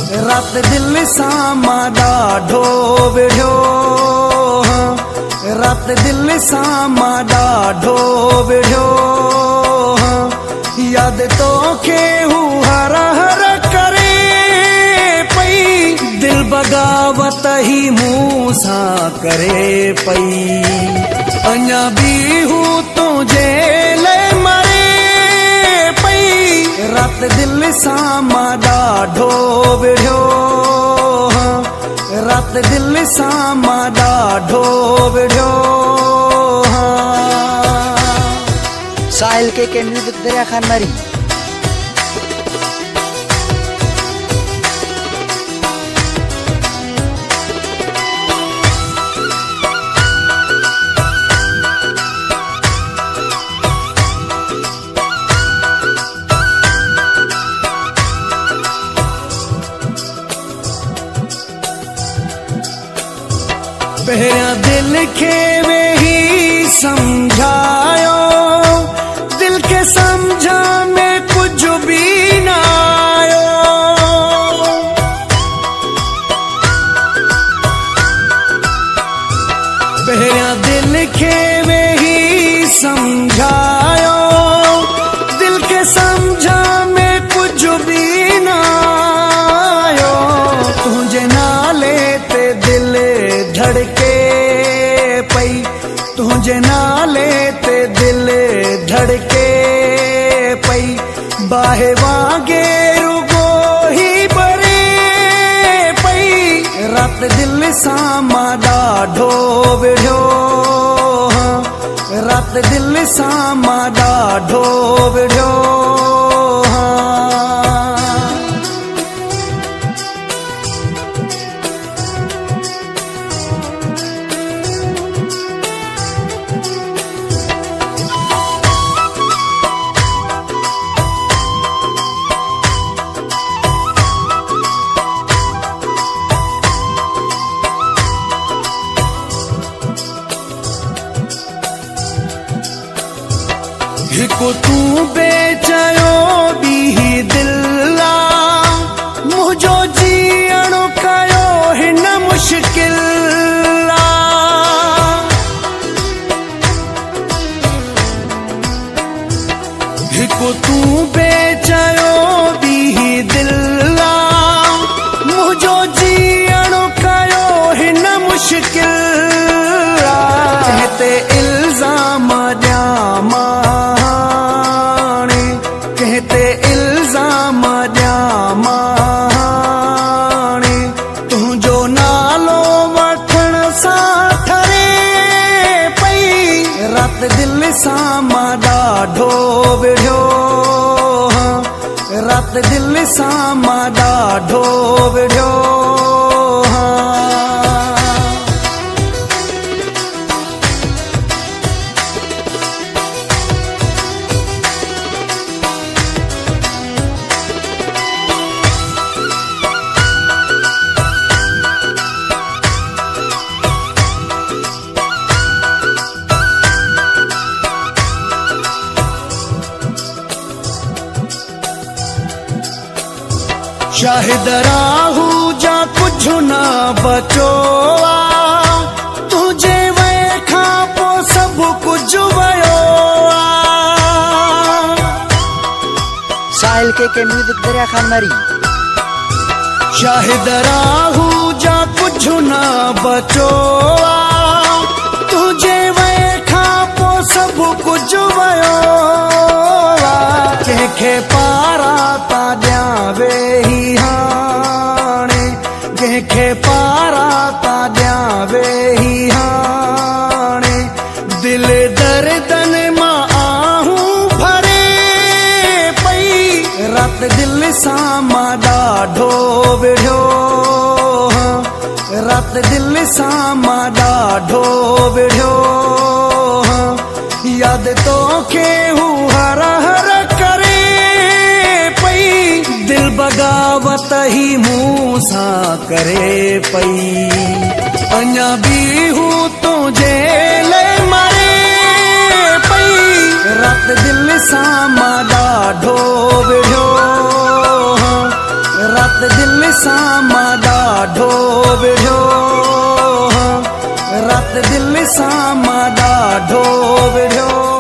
रात दिल सां मां ॾाढो विढ़ियो, रात दिल सां मां ॾाढो विढ़ियो, याद तोखे हू हर हर करे पई, दिल बग़ावत ही मूं सां करे पई, अञा बि हू तुंहिंजे लाइ मरे पई, रात दिल सां मां ॾाढो विढ़ियो, रात दिल सां मां ॾाढो विढ़ियो। साहिल के म्यूजिक दरिया खान मारी। पहिरियां दिल खे वेही समझायो, दिल के समझा में कुछ भी न आयो, पहिरियां दिल खे वेही समझायो, दिल के समझा में कुछ भी न आयो, तुझे नाले ते दिल धड़के पई, तुझे नाले ते दिल धड़के पई, बाहे वांगुरु रुगो ही भरे पई, रात दिल सां मां ॾाढो विढ़ियो, रात दिल सां मां ॾाढो विढ़ियो। हिकु तूं बेचयो ॿी दिल आ, मुंहिंजो जीअण कयो हिन मुश्किल आ, हिकु तूं बेचयो ॿी दिल आ, मुंहिंजो जीअण कयो हिन मुश्किल आ, हिते इल्ज़ाम ॾियां मां, कहते इल्ज़ाम ॾियां मां, तुंहिंजो नालो वठण सां ठरे पई, रात दिल सां मां ॾाढो विढ़ियो, रात दिल सां मां ॾाढो विढ़ियो। शाहिद राहू जा कुछ न बचो आ, तुझे वे खां पोइ सभु कुझु वियो आ। साहिल के म्यूजिक दरिया खान मारी। शाहिद राहू जा कुछ न बचो आ, तुझे वे खां पोइ सभु कुझु वियो आ, कंहिंखे पारा ता ॾियां वेही हाणे, कंहिंखे पारा ता ॾियां वेही हाणे, दिल दर्दन मां आहूं भरे पई, रात दिल सां मां ॾाढो विढ़ियो, रात दिल सां मां ॾाढो विढ़ियो, याद तोखे हू हर हर करे पई, दिल बग़ावत ही मूं सां करे पई, अञा बि हू तुंहिंजे लाइ मरे पई, रात दिल सां मां ॾाढो विढ़ियो, रात दिल सां मां ॾाढो विढ़ियो, रात दिल सां मां ॾाढो विढ़ियो।